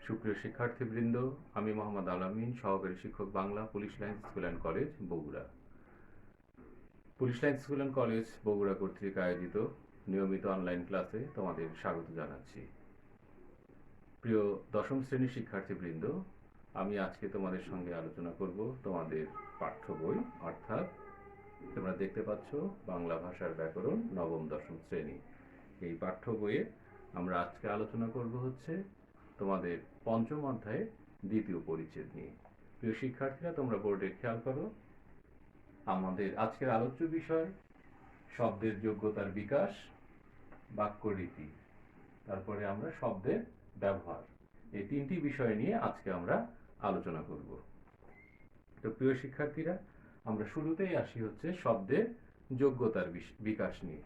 সুপ্রিয় শিক্ষার্থীবৃন্দ, আমি মোহাম্মদ আলামিন, সহকারী শিক্ষক Bangla, police line school and college, Bogura. Police line school and college Bogura কর্তৃক আয়োজিত নিয়মিত অনলাইন ক্লাসে তোমাদের স্বাগত জানাচ্ছি। প্রিয় দশম শ্রেণীর শিক্ষার্থীবৃন্দ, আমি আজকে তোমাদের সঙ্গে আলোচনা করব তোমাদের পাঠ্য বই, অর্থাৎ তোমরা দেখতে পাচ্ছ বাংলা ভাষার ব্যাকরণ নবম দশম শ্রেণী। এই পাঠ্য বইয়ে আমরা আজকে আলোচনা করব হচ্ছে তোমাদের পঞ্চম অধ্যায়ে দ্বিতীয় পরিচ্ছেদ নিয়ে। প্রিয় শিক্ষার্থীরা, তোমরা বোর্ডে খেয়াল করো, আমাদের আজকের আলোচ্য বিষয় শব্দের যোগ্যতার বিকাশ, বাক্য রীতি, তারপরে আমরা শব্দের ব্যবহার, এই তিনটি বিষয় নিয়ে আজকে আমরা আলোচনা করব। তো প্রিয় শিক্ষার্থীরা, আমরা শুরুতেই আসি হচ্ছে শব্দের যোগ্যতার বিকাশ নিয়ে।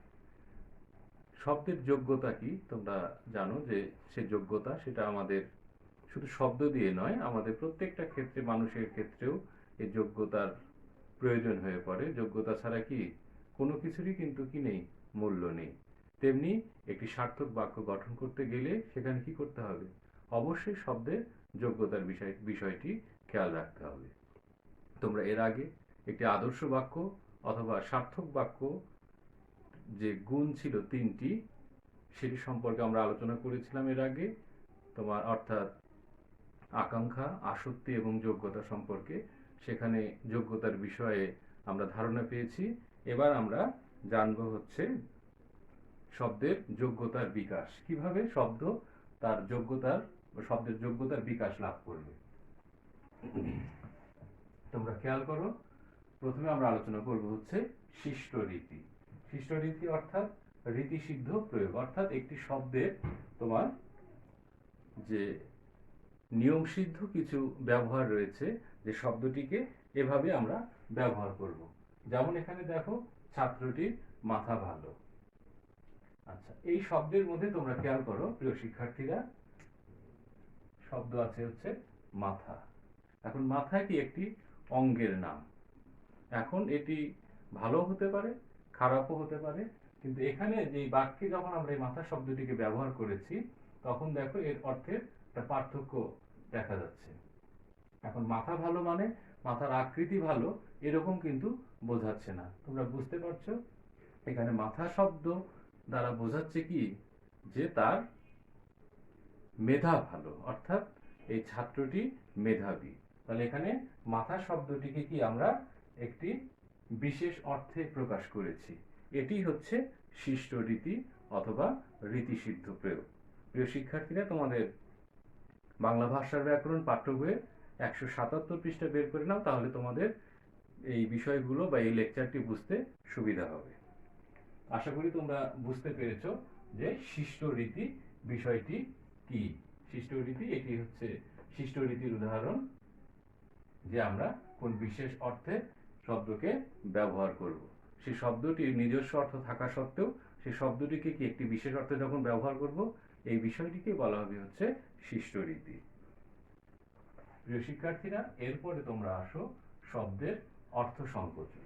শব্দের যোগ্যতা কি তোমরা জানো যে সে যোগ্যতা সেটা আমাদের শুধু শব্দ দিয়ে নয়, আমাদের প্রত্যেকটা ক্ষেত্রে, মানুষের ক্ষেত্রেও এই যোগ্যতার প্রয়োজন হয়ে পড়ে। যোগ্যতা ছাড়া কি কোনো কিছুরই কিন্তু কি নেই, মূল্য নেই। তেমনি একটি সার্থক বাক্য গঠন করতে গেলে সেখানে কি করতে হবে? অবশ্যই শব্দের যোগ্যতার বিষয়টি খেয়াল রাখতে হবে। তোমরা এর আগে একটি আদর্শ বাক্য অথবা সার্থক বাক্য যে গুণ ছিল তিনটি, সেটি সম্পর্কে আমরা আলোচনা করেছিলাম এর আগে। তোমার অর্থাৎ আকাঙ্ক্ষা, আসক্তি এবং যোগ্যতা সম্পর্কে। সেখানে যোগ্যতার বিষয়ে আমরা ধারণা পেয়েছি। এবার আমরা জানবো হচ্ছে শব্দের যোগ্যতার বিকাশ, কিভাবে শব্দ তার যোগ্যতার শব্দের যোগ্যতার বিকাশ লাভ করবে। তোমরা খেয়াল করো, প্রথমে আমরা আলোচনা করব হচ্ছে শিষ্ট রীতি। শিষ্ট রীতি অর্থাৎ রীতিসিদ্ধ প্রয়োগ, অর্থাৎ একটি শব্দের তোমার যে নিয়মসিদ্ধ কিছু ব্যবহার রয়েছে, যে শব্দটিকে এভাবে আমরা ব্যবহার করব। যেমন এখানে দেখো, ছাত্রটির মাথা ভালো। আচ্ছা, এই শব্দের মধ্যে তোমরা খেয়াল করো প্রিয় শিক্ষার্থীরা, শব্দ আছে হচ্ছে মাথা। এখন মাথা কি একটি অঙ্গের নাম। এখন এটি ভালো হতে পারে, খারাপও হতে পারে, কিন্তু এখানে যে বাক্যে যখন আমরা এই মাথা শব্দটিকে ব্যবহার করেছি, তখন দেখো এর অর্থের একটা পার্থক্য দেখা যাচ্ছে। এখন মাথা ভালো মানে মাথার আকৃতি ভালো এরকম কিন্তু বোঝাচ্ছে না। তোমরা বুঝতে পারছো, এখানে মাথা শব্দ দ্বারা বোঝাচ্ছে কি, যে তার মেধা ভালো, অর্থাৎ এই ছাত্রটি মেধাবী। তাহলে এখানে মাথা শব্দটিকে কি আমরা একটি বিশেষ অর্থে প্রকাশ করেছি। এটি হচ্ছে শিষ্ট রীতি অথবা রীতিসিদ্ধ প্রয়োগ। প্রিয় শিক্ষার্থীরা, তোমাদের বাংলা ভাষার ব্যাকরণ পাঠ্য বইয়ের 177 পৃষ্ঠা বের করে নাও, তাহলে তোমাদের এই বিষয়গুলো বা এই লেকচারটি বুঝতে সুবিধা হবে। আশা করি তোমরা বুঝতে পেরেছো যে শিষ্ট রীতি বিষয়টি কি। শিষ্ট রীতি, এটি হচ্ছে শিষ্ট রীতির উদাহরণ, যে আমরা কোন বিশেষ অর্থে শব্দকে ব্যবহার করব। সেই শব্দটির নিজস্ব অর্থ থাকা সত্ত্বেও সেই শব্দটিকে কি একটি বিশেষ অর্থে যখন ব্যবহার করব, এই বিষয়টিকে বলা হবে হচ্ছে শিষ্ট রীতি। প্রিয় শিক্ষার্থীরা, এরপরে তোমরা আসো শব্দের অর্থ সংকোচন।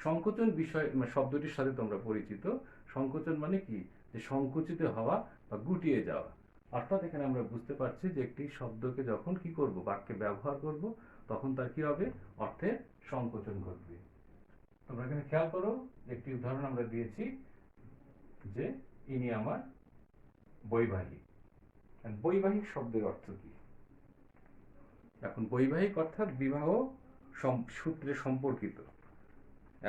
সংকোচন বিষয় শব্দটির সাথে তোমরা পরিচিত। সংকোচন মানে কি, যে সংকুচিত হওয়া বা গুটিয়ে যাওয়া। অর্থাৎ এখানে আমরা বুঝতে পারছি যে একটি শব্দকে যখন কি করব, বাক্যে ব্যবহার করব, তখন তার কি হবে, অর্থের সংকোচন ঘটবে। তোমরা এখানে খেয়াল করো, একটি উদাহরণ আমরা দিয়েছি যে ইনি আমার বৈবাহিক। বৈবাহিক শব্দের অর্থ কি? এখন বৈবাহিক অর্থাৎ বিবাহ সূত্রে সম্পর্কিত।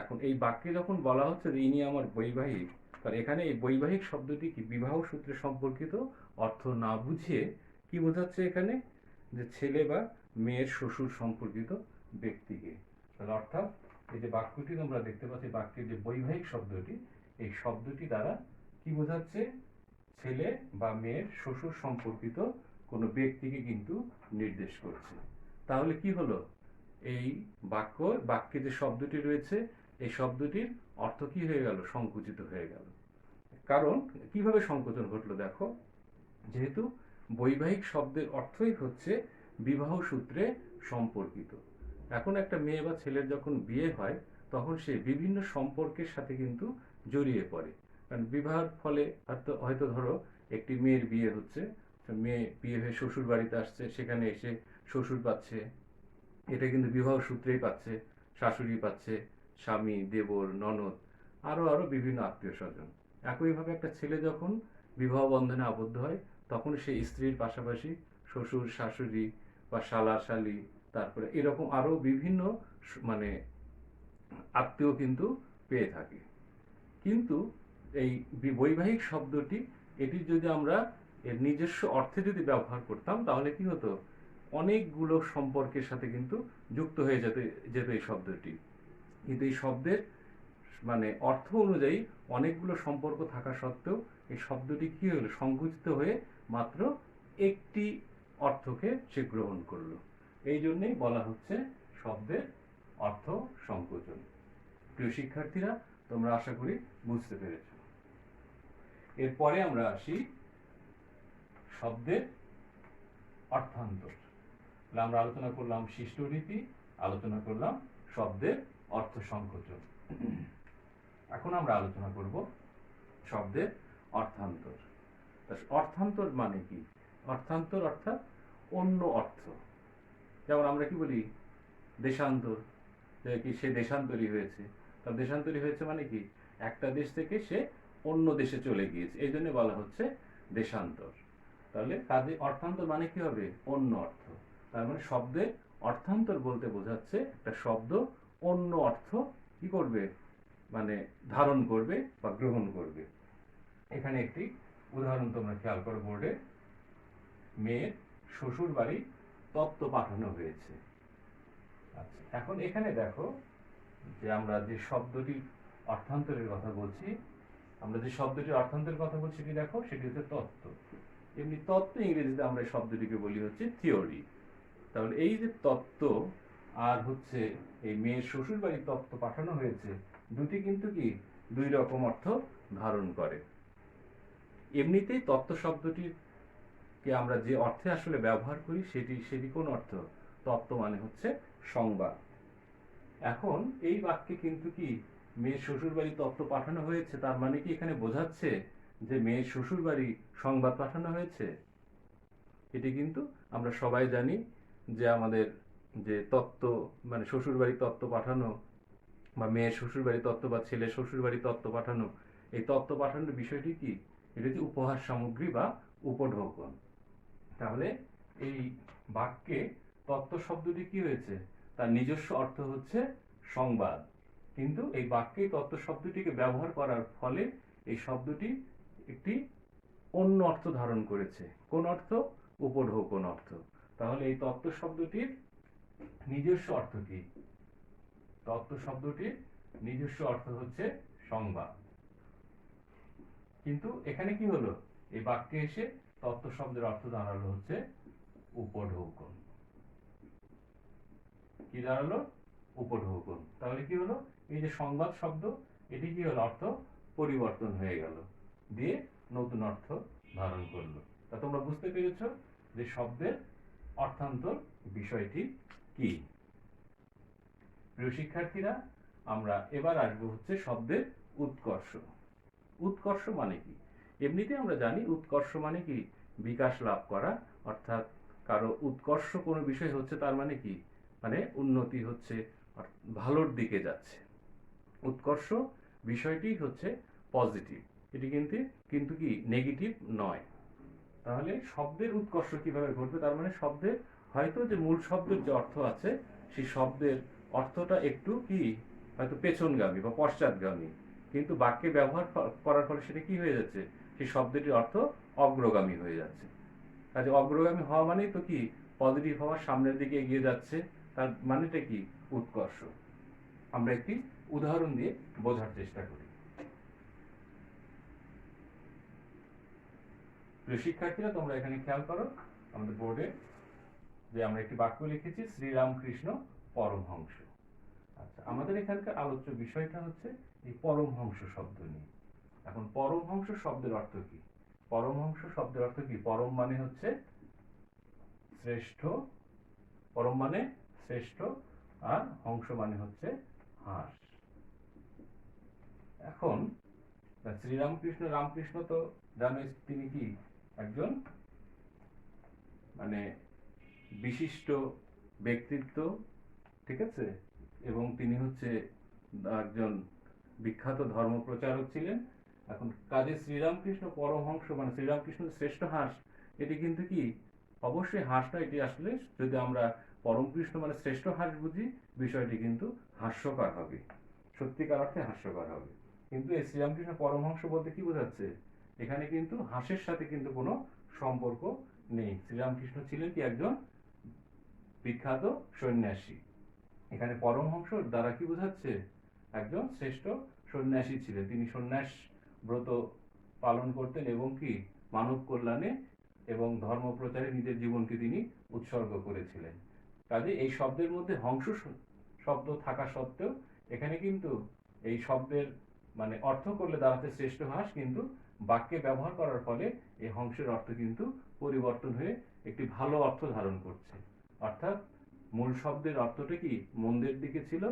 এখন এই বাক্যে যখন বলা হচ্ছে যে ইনি আমার বৈবাহিক, তাহলে এখানে এই বৈবাহিক শব্দটি কি বিবাহ সূত্রে সম্পর্কিত অর্থ না বুঝিয়ে কি বোঝাচ্ছে এখানে, যে ছেলে বা মেয়ের শ্বশুর সম্পর্কিত ব্যক্তিকে। তাহলে অর্থাৎ এই যে বাক্যটি তোমরা দেখতে পাচ্ছ, বাক্যের যে বৈবাহিক শব্দটি, এই শব্দটি দ্বারা কি বোঝাচ্ছে, ছেলে বা মেয়ের শ্বশুর সম্পর্কিত কোনো ব্যক্তিকে কিন্তু নির্দেশ করছে। তাহলে কি হলো, এই বাক্যে যে শব্দটি রয়েছে, এই শব্দটির অর্থ কি হয়ে গেল, সংকুচিত হয়ে গেল। কারণ কিভাবে সংকোচন ঘটলো দেখো, যেহেতু বৈবাহিক শব্দের অর্থই হচ্ছে বিবাহ সূত্রে সম্পর্কিত। এখন একটা মেয়ে বা ছেলের যখন বিয়ে হয়, তখন সে বিভিন্ন সম্পর্কের সাথে কিন্তু জড়িয়ে পড়ে। কারণ বিবাহের ফলে হয়তো ধরো একটি মেয়ের বিয়ে হচ্ছে, মেয়ে বিয়ে হয়ে শ্বশুর বাড়িতে আসছে, সেখানে এসে শ্বশুর পাচ্ছে, এটা কিন্তু বিবাহ সূত্রেই পাচ্ছে, শাশুড়ি পাচ্ছে, স্বামী, দেবর, ননদ, আরো আরো বিভিন্ন আত্মীয় স্বজন। একইভাবে একটা ছেলে যখন বিবাহ বন্ধনে আবদ্ধ হয়, তখন সে স্ত্রীর পাশাপাশি শ্বশুর, শাশুড়ি বা শালা, শালি, তারপরে এরকম আরো বিভিন্ন মানে আত্মীয় কিন্তু পেয়ে থাকে। কিন্তু এই বৈবাহিক শব্দটি, এটি যদি আমরা এর নিজস্ব অর্থে যদি ব্যবহার করতাম, তাহলে কি হতো, অনেকগুলো সম্পর্কের সাথে কিন্তু যুক্ত হয়ে যেত এই শব্দটি। কিন্তু এই শব্দের মানে অর্থ অনুযায়ী অনেকগুলো সম্পর্ক থাকা সত্ত্বেও এই শব্দটি কি হলো, সংকুচিত হয়ে মাত্র একটি অর্থকে সে গ্রহণ করলো। এই জন্যই বলা হচ্ছে শব্দের অর্থ সংকোচন। প্রিয় শিক্ষার্থীরা, তোমরা আশা করি বুঝতে পেরেছ। এরপরে আমরা আসি শব্দের অর্থান্তর। আমরা আলোচনা করলাম শিষ্ট রীতি, আলোচনা করলাম শব্দের অর্থ সংকোচন। এখন আমরা আলোচনা করব শব্দের অর্থান্তর। অর্থান্তর মানে কি? অর্থান্তর অর্থাৎ অন্য অর্থ। যেমন আমরা কি বলি, দেশান্তর, কি সে দেশান্তরী হয়েছে। তার দেশান্তরী হয়েছে মানে কি, একটা দেশ থেকে সে অন্য দেশে চলে গিয়েছে, এই জন্য বলা হচ্ছে দেশান্তর। তাহলে কাজে অর্থান্তর মানে কি হবে, অন্য অর্থ। তার মানে শব্দের অর্থান্তর বলতে বোঝাচ্ছে একটা শব্দ অন্য অর্থ কি করবে, মানে ধারণ করবে বা গ্রহণ করবে। এখানে একটি উদাহরণ তোমরা খেয়াল করো বোর্ডে, মেয়ের শ্বশুর বাড়ি তত্ত্ব পাঠানো হয়েছে। আচ্ছা, এখন এখানে দেখো যে আমরা যে শব্দটি অর্থান্তরের কথা বলছি, আমরা যে শব্দটির অর্থান্তরের কথা বলছি সেটি দেখো, সেটি হচ্ছে তত্ত্ব। এমনি তত্ত্ব ইংরেজিতে আমরা এই শব্দটিকে বলি হচ্ছে থিওরি। তাহলে এই যে তত্ত্ব আর হচ্ছে এই মেয়ের শ্বশুর বাড়ির তত্ত্ব পাঠানো হয়েছে, দুটি কিন্তু কি দুই রকম অর্থ ধারণ করে। এমনিতেই তত্ত্ব শব্দটির কে আমরা যে অর্থে আসলে ব্যবহার করি সেটি কোন অর্থ? তত্ত্ব মানে হচ্ছে সংবাদ। এখন এই বাক্যে কিন্তু কি মেয়ের শ্বশুর বাড়ি তত্ত্ব পাঠানো হয়েছে, তার মানে কি এখানে বোঝাচ্ছে যে মেয়ের শ্বশুর বাড়ি সংবাদ পাঠানো হয়েছে? এটি কিন্তু আমরা সবাই জানি যে আমাদের যে তত্ত্ব মানে শ্বশুর বাড়ি তত্ত্ব পাঠানো বা মেয়ের শ্বশুর বাড়ি তত্ত্ব বা ছেলে শ্বশুর বাড়ি তত্ত্ব পাঠানো, এই তত্ত্ব পাঠানোর বিষয়টি কি, এটা হচ্ছে উপহার সামগ্রী বা উপঢৌকন। তাহলে এই বাক্যে তত্ত্ব শব্দটি কি হয়েছে, তার নিজস্ব অর্থ হচ্ছে সংবাদ, কিন্তু এই বাক্যে তত্ত্ব শব্দটিকে ব্যবহার করার ফলে এই শব্দটি একটি অন্য অর্থ ধারণ করেছে। কোন অর্থ? উপঢৌকন অর্থ। তাহলে এই তত্ত্ব শব্দটির নিজস্ব অর্থ কি? তত্ত্ব শব্দটির নিজস্ব অর্থ হচ্ছে সংবাদ, কিন্তু এখানে কি হলো, এই বাক্যে এসে তত্ত্ব শব্দের অর্থ দাঁড়ালো হচ্ছে উপঢৌকন। কি দাঁড়ালো? উপঢৌকন। তাহলে কি হলো, এই যে সংবাদ শব্দ, এটি কি হলো, অর্থ পরিবর্তন হয়ে গেল, দিয়ে নতুন অর্থ ধারণ করলো। তা তোমরা বুঝতে পেরেছো যে শব্দের অর্থান্তর বিষয়টি কি। প্রিয় শিক্ষার্থীরা, আমরা এবার আসবো হচ্ছে শব্দের উৎকর্ষ। উৎকর্ষ মানে কি? এমনিতে আমরা জানি উৎকর্ষ মানে কি, বিকাশ লাভ করা, অর্থাৎ কারো উৎকর্ষ কোনো বিষয় হচ্ছে তার মানে কি, মানে উন্নতি হচ্ছে, ভালোর দিকে যাচ্ছে। উৎকর্ষ বিষয়টি হচ্ছে পজিটিভ, এটি কিন্তু কি নেগেটিভ নয়। তাহলে শব্দের উৎকর্ষ কিভাবে ঘটবে, তার মানে শব্দের হয়তো যে মূল শব্দের যে অর্থ আছে সেই শব্দের অর্থটা একটু কি হয়তো পেছনগামী বা পশ্চাৎগামী, কিন্তু বাক্যে ব্যবহার করার ফলে সেটা কি হয়ে যাচ্ছে, সেই শব্দটির অর্থ অগ্রগামী হয়ে যাচ্ছে। কাজে অগ্রগামী হওয়া মানেই তো কি পজিটিভ হওয়া, সামনের দিকে এগিয়ে যাচ্ছে, তার মানেটা কি উৎকর্ষ। আমরা একটি উদাহরণ দিয়ে বোঝার চেষ্টা করি। প্রিয় শিক্ষার্থীরা, তোমরা এখানে খেয়াল করো আমাদের বোর্ডে যে আমরা একটি বাক্য লিখেছি, শ্রীরামকৃষ্ণ পরমহংস। আচ্ছা, আমাদের এখানকার আলোচ্য বিষয়টা হচ্ছে এই পরমহংস শব্দ নিয়ে। এখন পরমহংস শব্দের অর্থ কি? পরমহংস শব্দের অর্থ কি? পরম মানে হচ্ছে শ্রেষ্ঠ, পরম মানে শ্রেষ্ঠ, আর হংস মানে হচ্ছে হাঁস। এখন শ্রীরামকৃষ্ণ, রামকৃষ্ণ তো জানো তিনি কি একজন মানে বিশিষ্ট ব্যক্তিত্ব, ঠিক আছে, এবং তিনি হচ্ছে একজন বিখ্যাত ধর্ম প্রচারক ছিলেন। এখন কাজে শ্রীরামকৃষ্ণ পরমহংস মানে শ্রীরামকৃষ্ণের শ্রেষ্ঠ হাঁস, এটি কিন্তু কি অবশ্যই হাঁস নয়, এটি আসলে যদি আমরা পরমকৃষ্ণ মানে শ্রেষ্ঠ হাঁস বুঝি, বিষয়টি কিন্তু হাস্যকর হবে, সত্যিকার অর্থে হাস্যকর হবে। কিন্তু এই শ্রীরামকৃষ্ণ পরমহংস বলতে কি বোঝাচ্ছে, এখানে কিন্তু হাঁসের সাথে কিন্তু কোনো সম্পর্ক নেই। শ্রীরামকৃষ্ণ ছিলেন কি একজন বিখ্যাত সন্ন্যাসী। এখানে পরমহংস দ্বারা কি বোঝাচ্ছে, একজন শ্রেষ্ঠ সন্ন্যাসী ছিলেন, তিনি সন্ন্যাস ব্রত পালন করতেন এবং কি মানব কল্যাণে এবং ধর্ম প্রচারে নিজের জীবনকে তিনি উৎসর্গ করেছিলেন। কাজে এই শব্দের মধ্যে হংস শব্দ থাকা সত্ত্বেও এখানে কিন্তু এই শব্দের মানে অর্থ করলে দাঁড়াতে শ্রেষ্ঠ হাঁস, কিন্তু বাক্যে ব্যবহার করার ফলে এই হংসের অর্থ কিন্তু পরিবর্তন হয়ে একটি ভালো অর্থ ধারণ করছে। অর্থাৎ মূল শব্দের অর্থটা কি মন্দের দিকে ছিল,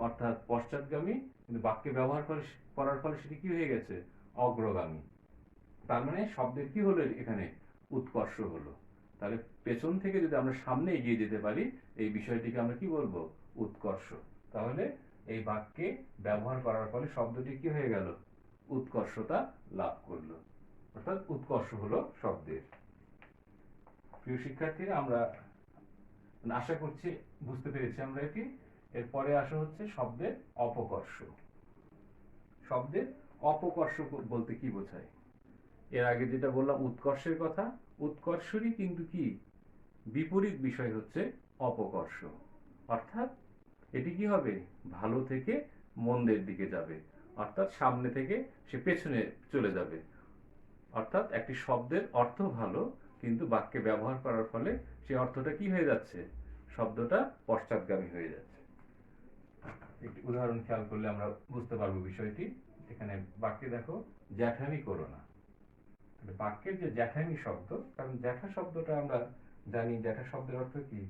অর্থাৎ পশ্চাৎগামী, কিন্তু বাক্যে ব্যবহার করার ফলে সেটি কি হয়ে গেছে, অগ্রগামী। তার মানে শব্দের কি হলো এখানে, উৎকর্ষ হলো। তাহলে পেছন থেকে যদি আমরা সামনে এগিয়ে যেতে পারি, এই বিষয়টিকে আমরা কি বলবো, উৎকর্ষ। তাহলে এই বাক্যে ব্যবহার করার ফলে শব্দটি কি হয়ে গেল, উৎকর্ষতা লাভ করলো, অর্থাৎ উৎকর্ষ হলো শব্দের। প্রিয় শিক্ষার্থীরা, আমরা আশা করছি বুঝতে পেরেছি আমরা এটি। এরপরে আসা হচ্ছে শব্দের অপকর্ষ। শব্দের অপকর্ষ বলতে কি বোঝায়, এর আগে যেটা বললাম উৎকর্ষের কথা, উৎকর্ষেরই কিন্তু কি বিপরীত বিষয় হচ্ছে অপকর্ষ। অর্থাৎ এটি কি হবে, ভালো থেকে মন্দের দিকে যাবে, অর্থাৎ সামনে থেকে সে পেছনে চলে যাবে। অর্থাৎ একটি শব্দের অর্থ ভালো, কিন্তু বাক্যে ব্যবহার করার ফলে সেই অর্থটা কি হয়ে যাচ্ছে, শব্দটা পশ্চাৎগামী হয়ে যাচ্ছে। একটি উদাহরণ খেয়াল করলে আমরা বুঝতে পারবো বিষয়টি। এখানে বাক্যে দেখো, জ্যাঠামি করো না। বাক্যের যে জ্যাঠামি শব্দ, কারণ জ্যাঠা শব্দটা আমরা জানি, জ্যাঠা শব্দের অর্থ কি,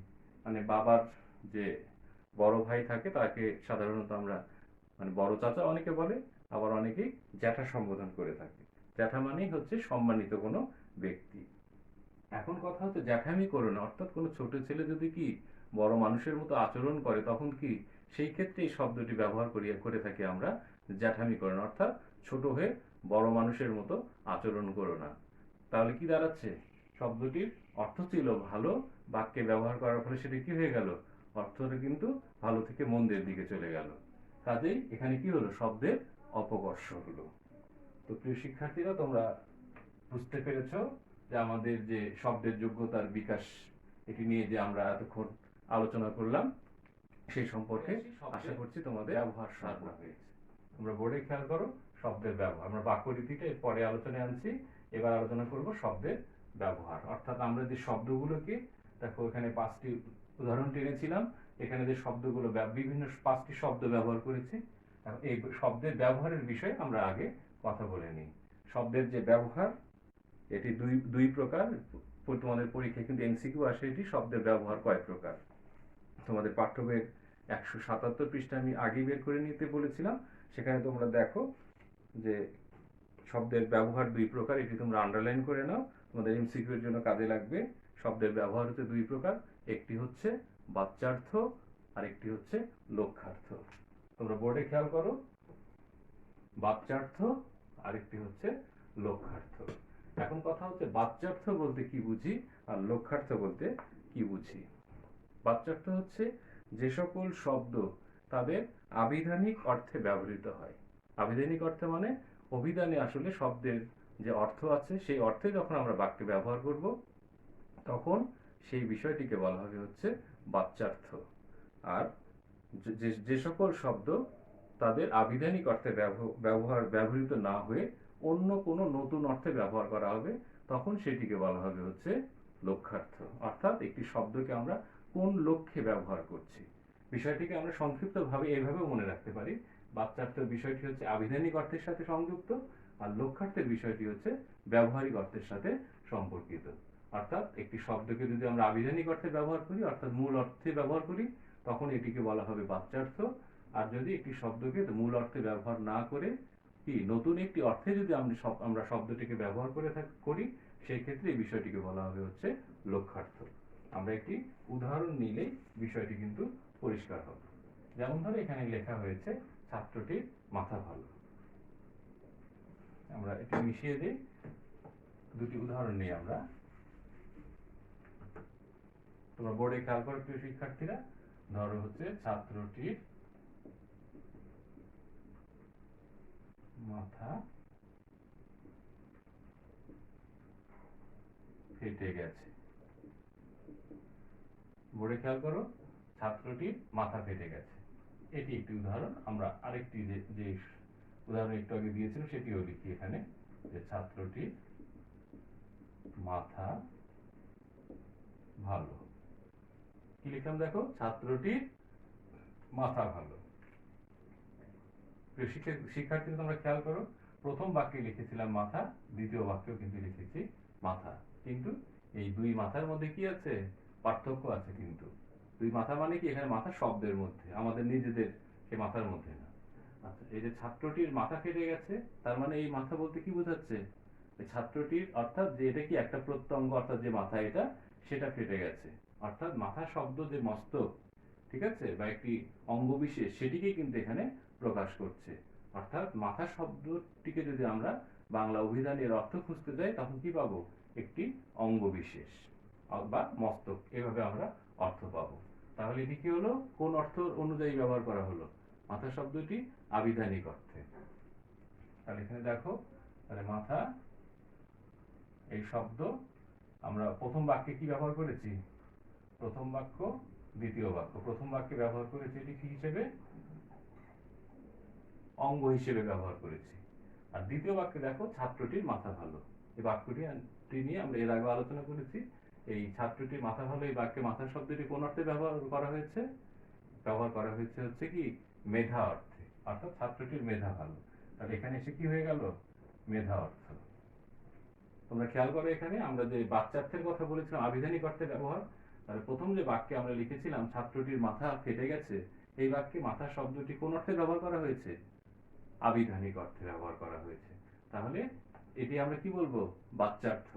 মানে বাবার যে বড় ভাই থাকে তাকে সাধারণত আমরা মানে বড় চাচা অনেকে বলে, আবার অনেকেই জ্যাঠা সম্বোধন করে থাকে। জ্যাঠা মানেই হচ্ছে সম্মানিত কোনো ব্যক্তি। এখন কথা হচ্ছে জ্যাঠামি করো না, অর্থাৎ কোনো ছোট ছেলে যদি কি বড় মানুষের মতো আচরণ করে, তখন কি সেই ক্ষেত্রে এই শব্দটি ব্যবহার করে থাকি আমরা, জ্যাঠামি করো না, অর্থাৎ ছোট হয়ে বড় মানুষের মতো আচরণ করো না। তাহলে কি দাঁড়াচ্ছে, শব্দটির অর্থ ছিল ভালো, বাক্যে ব্যবহার করার ফলে সেটি কি হয়ে গেল, অর্থটা কিন্তু ভালো থেকে মন্দের দিকে চলে গেল। কাজেই এখানে কি হলো, শব্দের অপকর্ষ হলো। তো প্রিয় শিক্ষার্থীরা, তোমরা বুঝতে পেরেছ যে আমাদের যে শব্দের যোগ্যতার বিকাশ, এটি নিয়ে যে আমরা এতক্ষণ আলোচনা করলাম, সেই সম্পর্কে আশা করছি তোমাদের ব্যবহার সাধনা হয়েছে। তোমরা বোর্ডে খেয়াল করো, শব্দের ব্যবহার আমরা বাক্য রীতিটা এর পরে আলোচনায় আনছি। এবার আলোচনা করব শব্দের ব্যবহার, অর্থাৎ আমরা যে শব্দগুলোকে দেখো, এখানে 5টি উদাহরণ টেনেছিলাম, এখানে যে শব্দগুলো বিভিন্ন 5টি শব্দ ব্যবহার করেছি। এই শব্দের ব্যবহারের বিষয়ে আমরা আগে কথা বলে নিই। শব্দের যে ব্যবহার, এটি দুই প্রকার। তোমাদের পরীক্ষায় কিন্তু এমসিকিউ আসে, এটি শব্দের ব্যবহার কয় প্রকার। তোমাদের পাঠ্য বইয়ের 177 পৃষ্ঠা আমি আগে বের করে নিতে বলেছিলাম, সেখানে তোমরা দেখো যে শব্দের ব্যবহার 2 প্রকার, এটি তোমরা আন্ডারলাইন করে নাও, তোমাদের এমসিকিউ এর জন্য কাজে লাগবে। শব্দের ব্যবহার হচ্ছে 2 প্রকার, একটি হচ্ছে বাচ্যার্থ আর একটি হচ্ছে লক্ষ্যার্থ। তোমরা বোর্ডে খেয়াল করো, বাচ্যার্থ আর একটি হচ্ছে লক্ষ্যার্থ। এখন কথা হচ্ছে বাচ্যার্থ বলতে কি বুঝি আর লক্ষ্যার্থ বলতে কি বুঝি। বাচ্যার্থ হচ্ছে যে সকল শব্দ তাদের আবিধানিক অর্থে ব্যবহৃত হয়। আবিধানিক অর্থে মানে অভিধানে আসলে শব্দের যে অর্থ আছে, সেই অর্থে যখন আমরা বাক্যে ব্যবহার করব, তখন সেই বিষয়টিকে বলা হবে হচ্ছে বাচ্যার্থ। আর যে সকল শব্দ তাদের আবিধানিক অর্থে ব্যবহৃত না হয়ে অন্য কোনো নতুন অর্থে ব্যবহার করা হবে, তখন সেটিকে বলা হবে হচ্ছে লক্ষ্যার্থ। অর্থাৎ একটি শব্দকে আমরা কোন লক্ষ্যে ব্যবহার করছি, বিষয়টিকে আমরা সংক্ষিপ্তভাবে এইভাবে মনে রাখতে পারি। বাচ্যার্থের বিষয়টি হচ্ছে আবিধানিক অর্থের সাথে সংযুক্ত, আর লক্ষ্যার্থের বিষয়টি হচ্ছে ব্যবহারিক অর্থের সাথে সম্পর্কিত। অর্থাৎ একটি শব্দকে যদি আমরা আবিধানিক অর্থে ব্যবহার করি, অর্থাৎ মূল অর্থে ব্যবহার করি, তখন এটিকে বলা হবে বাচ্যার্থ। আর যদি একটি শব্দকে মূল অর্থে ব্যবহার না করে কি নতুন একটি অর্থে যদি আমরা শব্দটিকে ব্যবহার করি, সেই ক্ষেত্রে এই বিষয়টিকে বলা হবে হচ্ছে লক্ষ্যার্থ। আমরা একটি উদাহরণ নিলেই বিষয়টি কিন্তু পরিষ্কার হবে। যেমন ধরো এখানে লেখা হয়েছে ছাত্রটির মাথা ভালো। আমরা একটু মিশিয়ে দিই, দুটি উদাহরণ নিই আমরা। তোমরা বোর্ডে খেয়াল করো প্রিয় শিক্ষার্থীরা, ধরো হচ্ছে ছাত্রটির মাথা ফেটে গেছে। বোর্ডে খেয়াল করো, ছাত্রটির মাথা ফেটে গেছে। এটি একটি উদাহরণ। আমরা আরেকটি যে উদাহরণ একটু আগে দিয়েছিলাম সেটিও লিখি এখানে, যে ছাত্রটির মাথা ভালো। কি লিখলাম দেখো, ছাত্রটির মাথা ভালো। শিক্ষার্থীরা তোমরা খেয়াল করো, প্রথম বাক্যে লিখেছিলাম মাথা, দ্বিতীয় বাক্যেও কিন্তু লিখেছি মাথা, কিন্তু এই দুই মাথার মধ্যে কি আছে, পার্থক্য আছে। কিন্তু দুই মাথা মানে কি, এখানে মাথা শব্দের মধ্যে, আমাদের নিজেদের সে মাথার মধ্যে না। আচ্ছা, এই যে ছাত্রটির মাথা ফেটে গেছে, তার মানে এই মাথা বলতে কি বোঝাচ্ছে, ছাত্রটির অর্থাৎ যে এটা কি একটা প্রত্যঙ্গ, অর্থাৎ যে মাথা এটা সেটা ফেটে গেছে। অর্থাৎ মাথা শব্দ যে মস্তক, ঠিক আছে, বা একটি অঙ্গবিশেষ, সেটিকে কিন্তু এখানে প্রকাশ করছে। অর্থাৎ মাথা শব্দটিকে যদি আমরা বাংলা অভিধানের অর্থ খুঁজতে যাই, তখন কি পাবো, একটি অঙ্গবিশেষ বা মস্তক, এভাবে আমরা অর্থ পাবো। তাহলে এটি কি হলো, কোন অর্থ অনুযায়ী ব্যবহার করা হলো, মাথা শব্দটি আবিধানিক অর্থে। তাহলে এখানে দেখো, তাহলে মাথা এই শব্দ আমরা প্রথম বাক্যে কি ব্যবহার করেছি, প্রথম বাক্য দ্বিতীয় বাক্য, প্রথম বাক্যে ব্যবহার করেছি এটি কি হিসেবে, অঙ্গ হিসেবে ব্যবহার করেছি। আর দ্বিতীয় বাক্যে দেখো ছাত্রটির মাথা ভালো, এই বাক্যটি নিয়ে আমরা এর আগে আলোচনা করেছি। এই ছাত্রটির মাথা ভালো, এই বাক্যে মাথা শব্দটি কোন অর্থে ব্যবহার করা হয়েছে, ব্যবহার করা হয়েছে হচ্ছে কি মেধা অর্থে, অর্থাৎ ছাত্রটির মেধা ভালো। তাহলে এখানে এসে কি হয়ে গেল, মেধা অর্থ। তোমরা খেয়াল করো, এখানে আমরা যে বাচ্চার্থের কথা বলেছিলাম আবিধানিক অর্থে ব্যবহার, তাহলে প্রথম যে বাক্যে আমরা লিখেছিলাম ছাত্রটির মাথা ফেটে গেছে, এই বাক্যে মাথা শব্দটি কোন অর্থে ব্যবহার করা হয়েছে, আবিধানিক অর্থে ব্যবহার করা হয়েছে। তাহলে এটি আমরা কি বলবো, বাচ্চার্থ।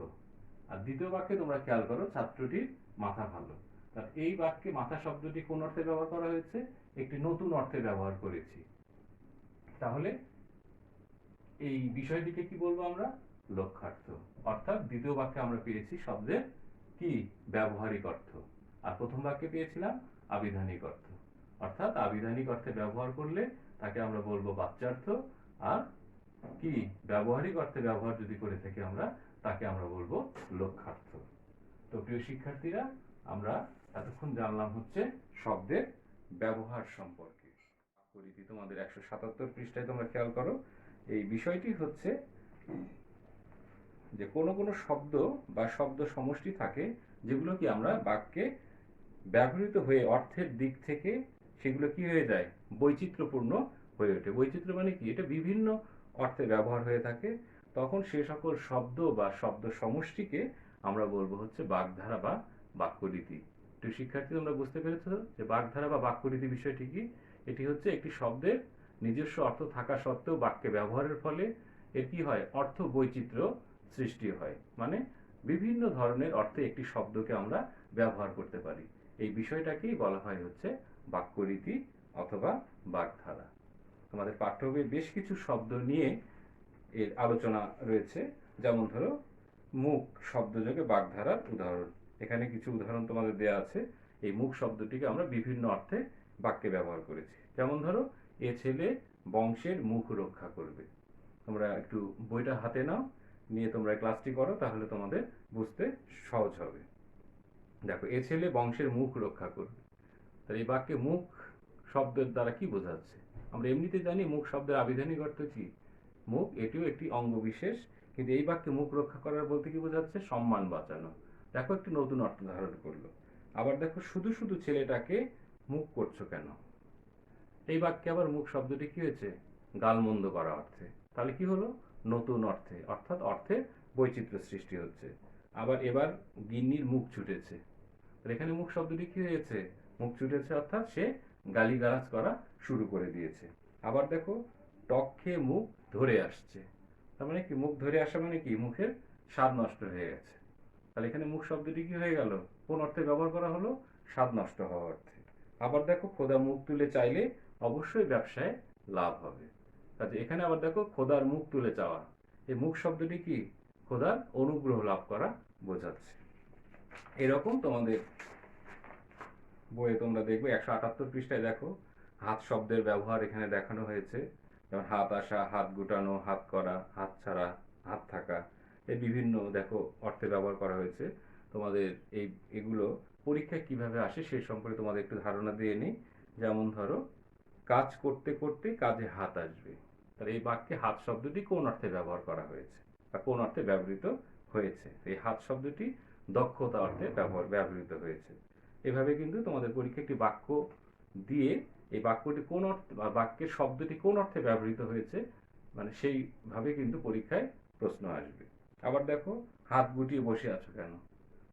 আর দ্বিতীয় বাক্যে তোমরা খেয়াল করো, ছাত্রটির মাথা ভালো, তাহলে এই বাক্যে মাথা শব্দটি কোন অর্থে ব্যবহার করা হয়েছে, একটি নতুন অর্থে ব্যবহার করেছি। তাহলে এই বিষয়টিকে কি বলবো আমরা, লক্ষ্যার্থ। অর্থাৎ দ্বিতীয় বাক্যে আমরা পেয়েছি শব্দের কি ব্যবহারিক অর্থ, আর প্রথম বাক্যে পেয়েছিলাম আবিধানিক অর্থ। অর্থাৎ আবিধানিক অর্থে ব্যবহার করলে তাকে আমরা বলবো বাচ্যার্থ, আর কি ব্যবহারিক অর্থে ব্যবহার যদি করে থাকি আমরা, তাকে আমরা বলবো লক্ষ্যার্থ। তো প্রিয় শিক্ষার্থীরা, আমরা এতক্ষণ জানলাম হচ্ছে শব্দের ব্যবহার সম্পর্কে। বাক্যরীতি তোমাদের 177 পৃষ্ঠায় তোমরা খেয়াল করো, এই বিষয়টি হচ্ছে যে কোনো কোনো শব্দ বা শব্দ সমষ্টি থাকে যেগুলো কি আমরা বাক্যে ব্যবহৃত হয়ে অর্থের দিক থেকে সেগুলো কি হয়ে যায়, বৈচিত্র্যপূর্ণ হয়ে ওঠে। বৈচিত্র্য মানে কি, এটা বিভিন্ন অর্থে ব্যবহার হয়ে থাকে, তখন সে সকল শব্দ বা শব্দ সমষ্টিকে আমরা বলবো হচ্ছে বাগধারা বা বাক্যরীতি। তো শিক্ষার্থী, তোমরা বুঝতে পেরেছো যে বাগধারা বা বাক্যরীতি বিষয়টি কি, এটি হচ্ছে একটি শব্দের নিজস্ব অর্থ থাকা সত্ত্বেও বাক্যে ব্যবহারের ফলে এর কি হয়, অর্থ বৈচিত্র্য সৃষ্টি হয়। মানে বিভিন্ন ধরনের অর্থে একটি শব্দকে আমরা ব্যবহার করতে পারি। এই বিষয়টাকেই বলা হয় হচ্ছে বাক্যরীতি অথবা বাগধারা। তোমাদের পাঠ্যবইয়ে বেশ কিছু শব্দ নিয়ে এর আলোচনা রয়েছে, যেমন ধরো মুখ শব্দযোগে বাগধারার উদাহরণ। এখানে কিছু উদাহরণ তোমাদের দেয়া আছে। এই মুখ শব্দটিকে আমরা বিভিন্ন অর্থে বাক্যে ব্যবহার করেছি। যেমন ধরো, এ ছেলে বংশের মুখ রক্ষা করবে। তোমরা একটু বইটা হাতে নাও, নিয়ে তোমরা ক্লাসটি করো, তাহলে তোমাদের বুঝতে সহজ হবে। দেখো, এ ছেলে বংশের মুখ রক্ষা করবে। তাহলে এই বাক্যে মুখ শব্দের দ্বারা কি বোঝাচ্ছে, আমরা এমনিতে জানি মুখ শব্দের আবিধানিক অর্থ কি, মুখ এটিও একটি অঙ্গ বিশেষ, কিন্তু এই বাক্যে মুখ রক্ষা করার বলতে কি বোঝাচ্ছে, সম্মান বাঁচানো। দেখো, একটি নতুন অর্থ ধারণ করলো। আবার দেখো, শুধু শুধু ছেলেটাকে মুখ করছো কেন, এই বাক্যে আবার মুখ শব্দটি কি হয়েছে, গালমন্দ করা অর্থে। তাহলে কি হলো, নতুন অর্থে, অর্থাৎ অর্থে বৈচিত্র্য সৃষ্টি হচ্ছে। আবার এবার গিন্নির মুখ ছুটেছে, এখানে মুখ শব্দটি কি হয়েছে, মুখ ছুটেছে, অর্থাৎ সে গালিগালাজ করা শুরু করে দিয়েছে। আবার দেখো, টক খেয়ে মুখ ধরে আসছে, তার মানে কি, মুখ ধরে আসা মানে কি, মুখের স্বাদ নষ্ট হয়ে গেছে। তাহলে এখানে মুখ শব্দটি কি হয়ে গেল? কোন অর্থে ব্যবহার করা হলো? স্বাদ নষ্ট হওয়া অর্থে। আবার দেখো খোদা মুখ তুলে চাইলে অবশ্যই ব্যবসায় লাভ হবে। কাজে এখানে আবার দেখো খোদার মুখ তুলে চাওয়া, এই মুখ শব্দটি কি? খোদার অনুগ্রহ লাভ করা বোঝাচ্ছে। এরকম তোমাদের বইয়ে তোমরা দেখবে 178 পৃষ্ঠায় দেখো হাত শব্দের ব্যবহার এখানে দেখানো হয়েছে। যেমন হাত আসা, হাত গুটানো, হাত করা, হাত ছাড়া, হাত থাকা, এই বিভিন্ন দেখো অর্থে ব্যবহার করা হয়েছে। তোমাদের এগুলো পরীক্ষায় কিভাবে আসে সে সম্পর্কে তোমাদের একটু ধারণা দিয়ে নিই। যেমন ধরো কাজ করতে করতে কাজে হাত আসবে, তাহলে এই বাক্যে হাত শব্দটি কোন অর্থে ব্যবহার করা হয়েছে বা কোন অর্থে ব্যবহৃত হয়েছে? এই হাত শব্দটি দক্ষতা অর্থে ব্যবহৃত হয়েছে। এভাবে কিন্তু তোমাদের পরীক্ষা একটি বাক্য দিয়ে এই বাক্যটি কোন অর্থে বা বাক্যের শব্দটি কোন অর্থে ব্যবহৃত হয়েছে মানে সেইভাবে কিন্তু পরীক্ষায় প্রশ্ন আসবে। আবার দেখো হাত গুটিয়ে বসে আছো কেন?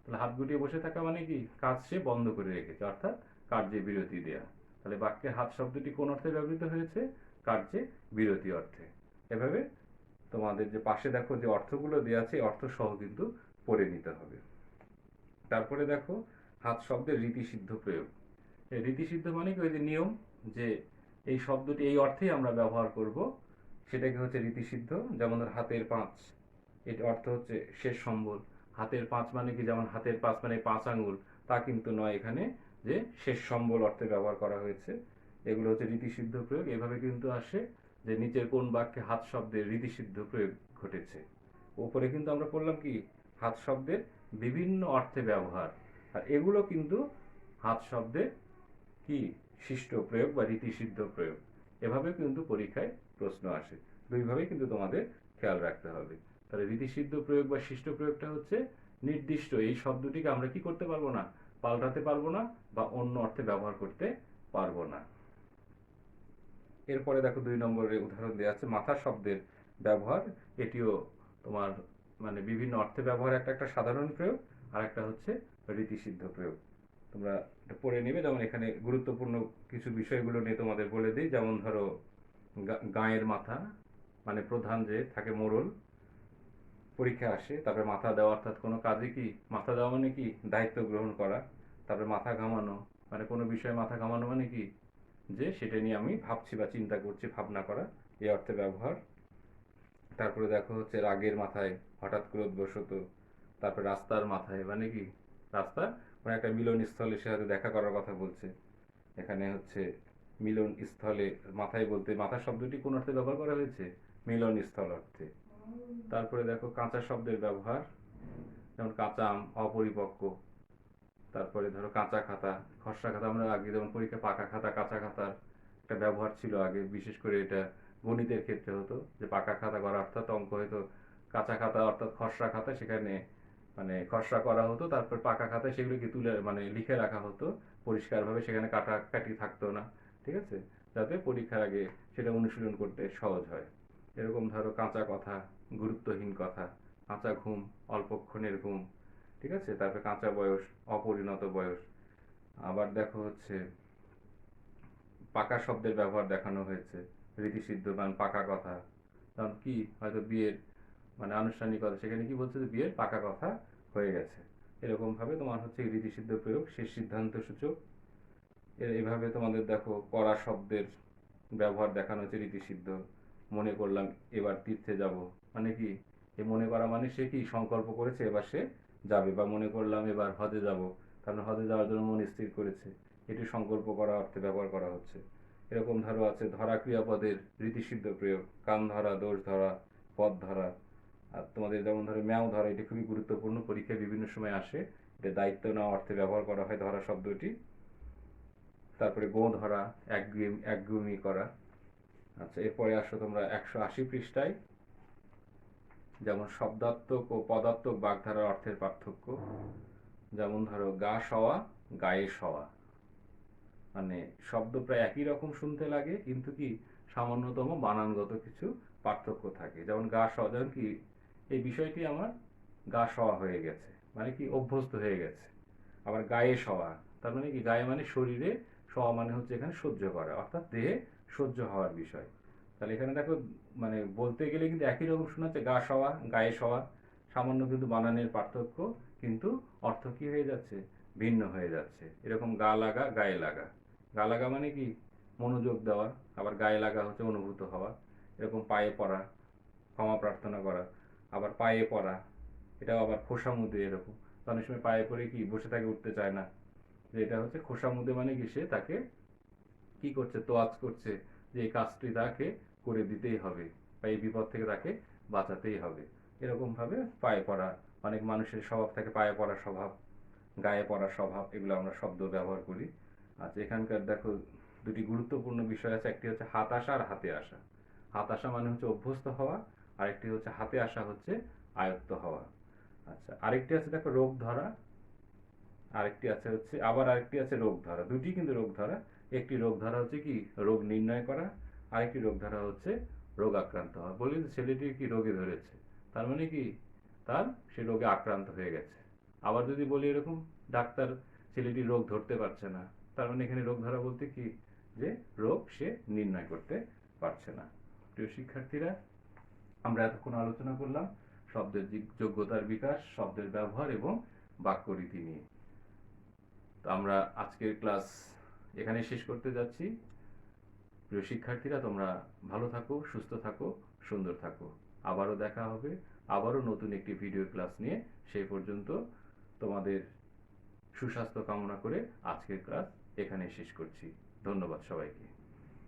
তাহলে হাত গুটিয়ে বসে থাকা মানে কি? কাজ সে বন্ধ করে রেখেছে, অর্থাৎ কার্যে বিরতি দেয়া। তাহলে বাক্যের হাত শব্দটি কোন অর্থে ব্যবহৃত হয়েছে? কার্যে বিরতি অর্থে। এভাবে তোমাদের যে পাশে দেখো যে অর্থগুলো দেওয়া আছে অর্থ সহ কিন্তু পড়ে নিতে হবে। তারপরে দেখো হাত শব্দের রীতিসিদ্ধ প্রয়োগ। এই রীতিসিদ্ধ মানে কি? ওই যে নিয়ম, যে এই শব্দটি এই অর্থেই আমরা ব্যবহার করব, সেটাকে হচ্ছে রীতিসিদ্ধ। যেমন হাতের পাঁচ, এর অর্থ হচ্ছে শেষ সম্বল। হাতের পাঁচ মানে কি? যেমন হাতের পাঁচ মানে 5 আঙ্গুল, তা কিন্তু নয়, এখানে যে শেষ সম্বল অর্থে ব্যবহার করা হয়েছে। এগুলো হচ্ছে রীতিসিদ্ধ প্রয়োগ। এভাবে কিন্তু আসে যে নিচের কোন বাক্যে হাত শব্দের রীতিসিদ্ধ প্রয়োগ ঘটেছে। উপরে কিন্তু আমরা পড়লাম কি? হাত শব্দের বিভিন্ন অর্থে ব্যবহার, আর এগুলো কিন্তু হাত শব্দের কি? শিষ্ট প্রয়োগ বা রীতিসিদ্ধ প্রয়োগ। এভাবে কিন্তু পরীক্ষায় প্রশ্ন আসে। দুইভাবেই কিন্তু তোমাদের খেয়াল রাখতে হবে। তাহলে রীতিসিদ্ধ প্রয়োগ বা শিষ্ট প্রয়োগটা হচ্ছে নির্দিষ্ট এই শব্দটিকে আমরা কি করতে পারবো না? পাল্টাতে পারবো না বা অন্য অর্থে ব্যবহার করতে পারবো না। এরপরে দেখো 2 নম্বরে উদাহরণ দেওয়া আছে মাথা শব্দের ব্যবহার। এটিও তোমার মানে বিভিন্ন অর্থে ব্যবহার একটা একটা সাধারণ প্রয়োগ, আর একটা হচ্ছে রীতিসিদ্ধ প্রয়োগ। তোমরা এটা পড়ে নিবে। যেমন এখানে গুরুত্বপূর্ণ কিছু বিষয়গুলো নিয়ে তোমাদের বলে দিই। যেমন ধরো গাঁয়ের মাথা মানে প্রধান যে থাকে মোড়ল, পরীক্ষা আসে। তারপরে মাথা দেওয়া অর্থাৎ কোনো কাজে কি? মাথা দেওয়া মানে কি? দায়িত্ব গ্রহণ করা। তারপরে মাথা ঘামানো মানে কোনো বিষয়ে মাথা ঘামানো মানে কি? যে সেটা নিয়ে আমি ভাবছি বা চিন্তা করছি, ভাবনা করা, এই অর্থে ব্যবহার। তারপরে দেখো হচ্ছে রাগের মাথায় হঠাৎ ক্রোধবশত। তারপরে রাস্তার মাথায় মানে কি? রাস্তা মানে একটা মিলন স্থলে সে হয়তো দেখা করার কথা বলছে, এখানে হচ্ছে মিলন স্থলে মাথায় বলতে মাথা শব্দটি কোন অর্থে ব্যবহার করা হয়েছে? মিলন স্থল অর্থে। তারপরে দেখো কাঁচা শব্দের ব্যবহার। যেমন কাঁচা আম, অপরিপক্ক। তারপরে ধরো কাঁচা খাতা, খসড়া খাতা। আমরা আগে যেমন পরীক্ষা পাকা খাতা, কাঁচা খাতার একটা ব্যবহার ছিল আগে, বিশেষ করে এটা গণিতের ক্ষেত্রে হতো যে পাকা খাতা করা অর্থাৎ অঙ্ক হয়তো কাঁচা খাতা অর্থাৎ খসড়া খাতা, সেখানে মানে খসড়া করা হতো, তারপর পাকা খাতায় সেগুলোকে তুলে মানে লিখে রাখা হতো পরিষ্কারভাবে, সেখানে কাটাকাটি থাকতো না, ঠিক আছে, যাতে পরীক্ষার আগে সেটা অনুশীলন করতে সহজ হয়। এরকম ধরো কাঁচা কথা, গুরুত্বহীন কথা, কাঁচা ঘুম, অল্পক্ষণের ঘুম, ঠিক আছে। তারপরে কাঁচা বয়স, অপরিণত বয়স। আবার দেখো হচ্ছে পাকা শব্দের ব্যবহার দেখানো হয়েছে। রীতিসিদ্ধ মানে পাকা কথা, কারণ কি হয়তো বিয়ের মানে আনুষ্ঠানিকতা, সেখানে কি বলছে যে বিয়ের পাকা কথা হয়ে গেছে। এরকম ভাবে তোমার হচ্ছে রীতিসিদ্ধ প্রয়োগ, শেষ সিদ্ধান্ত সূচক। এইভাবে তোমাদের দেখো কড়া শব্দের ব্যবহার দেখানো হচ্ছে রীতিসিদ্ধ। মনে করলাম এবার তীর্থে যাব মানে কি? এ মনে করা মানে সে কি সংকল্প করেছে এবার সে যাবে, বা মনে করলাম এবার হজে যাব, কারণ হজে যাওয়ার জন্য মন স্থির করেছে, এটি সংকল্প করা অর্থে ব্যবহার করা হচ্ছে। এরকম ধরো আছে ধরা ক্রিয়াপদের রীতিসিদ্ধ প্রয়োগ। কান ধরা, দোষ ধরা, পথ ধরা। আর তোমাদের যেমন ধরো ম্যাও ধরা, এটি খুবই গুরুত্বপূর্ণ, পরীক্ষায় বিভিন্ন সময় আসে। এটা দায়িত্ব নেওয়া অর্থে ব্যবহার করা হয় ধরা শব্দটি। তারপরে গো ধরা, একগুমি করা। আচ্ছা, এরপরে আসো তোমরা 180 পৃষ্ঠায়। যেমন শব্দাত্মক ও পদাত্মক বাগধারার অর্থের পার্থক্য। যেমন ধরো গা সওয়া, গায়ে সওয়া, মানে শব্দ প্রায় একই রকম শুনতে লাগে, কিন্তু কি সামান্যতম বানানগত কিছু পার্থক্য থাকে। যেমন গা সওয়া, যেমন কি এই বিষয়টি আমার গা সওয়া হয়ে গেছে মানে কি অভ্যস্ত হয়ে গেছে। আবার গায়ে সওয়া, তার মানে কি গায়ে মানে শরীরে, সওয়া মানে হচ্ছে এখানে সহ্য করা, অর্থাৎ দেহে সহ্য হওয়ার বিষয়। তাহলে এখানে দেখো মানে বলতে গেলে কিন্তু একই রকম শোনাচ্ছে, গা সওয়া, গায়ে সওয়া, সামান্য কিন্তু বানানের পার্থক্য, কিন্তু অর্থ কি হয়ে যাচ্ছে, ভিন্ন হয়ে যাচ্ছে। এরকম গা লাগা, গায়ে লাগা। গা লাগা মানে কি, মনোযোগ দেওয়া, আবার গায়ে লাগা হচ্ছে অনুভূত হওয়া। এরকম পায়ে পড়া, ক্ষমা প্রার্থনা করা, আবার পায়ে পড়া, এটাও আবার খোসামুদে। এরকম অনেক সময় পায়ে পড়ে কি বসে থাকে, উঠতে চায় না, যে এটা হচ্ছে খোসামুদে, মানে কি সে তাকে কি করছে, তোয়াজ করছে যে এই কাজটি তাকে করে দিতেই হবে, বা এই বিপদ থেকে তাকে বাঁচাতেই হবে। এরকম ভাবে পায়ে পড়া, অনেক মানুষের স্বভাব থাকে পায়ে পড়ার স্বভাব, গায়ে পড়ার স্বভাব, এগুলো আমরা শব্দ ব্যবহার করি। আচ্ছা, এখানকার দেখো দুটি গুরুত্বপূর্ণ বিষয় আছে, একটি হচ্ছে হাত আসা আর হাতে আসা। হাত আসা মানে হচ্ছে অভ্যস্ত হওয়া, আরেকটি হচ্ছে হাতে আসা হচ্ছে আয়ত্ত হওয়া। আচ্ছা, আরেকটি আছে দেখো রোগ ধরা, আরেকটি আছে রোগ ধরা। দুটি কিন্তু রোগ ধরা। একটি রোগ ধরা হচ্ছে কি, রোগ নির্ণয় করা, আরেকটি রোগ ধরা হচ্ছে রোগ আক্রান্ত হওয়া। বলি যে ছেলেটির কি রোগে ধরেছে, তার মানে কি তার সে রোগে আক্রান্ত হয়ে গেছে। আবার যদি বলি এরকম, ডাক্তার ছেলেটির রোগ ধরতে পারছে না, তার মানে এখানে রোগ ধরা বলতে কি, যে রোগ সে নির্ণয় করতে পারছে না। প্রিয় শিক্ষার্থীরা, আমরা এতক্ষণ আলোচনা করলাম শব্দের যোগ্যতার বিকাশ, শব্দের ব্যবহার এবং বাক্যরীতি নিয়ে। তো আমরা আজকের ক্লাস এখানে শেষ করতে যাচ্ছি। প্রিয় শিক্ষার্থীরা, তোমরা ভালো থাকো, সুস্থ থাকো, সুন্দর থাকো। আবারও দেখা হবে, আবারও নতুন একটি ভিডিও ক্লাস নিয়ে। সেই পর্যন্ত তোমাদের সুস্বাস্থ্য কামনা করে আজকের ক্লাস এখানে শেষ করছি। ধন্যবাদ সবাইকে।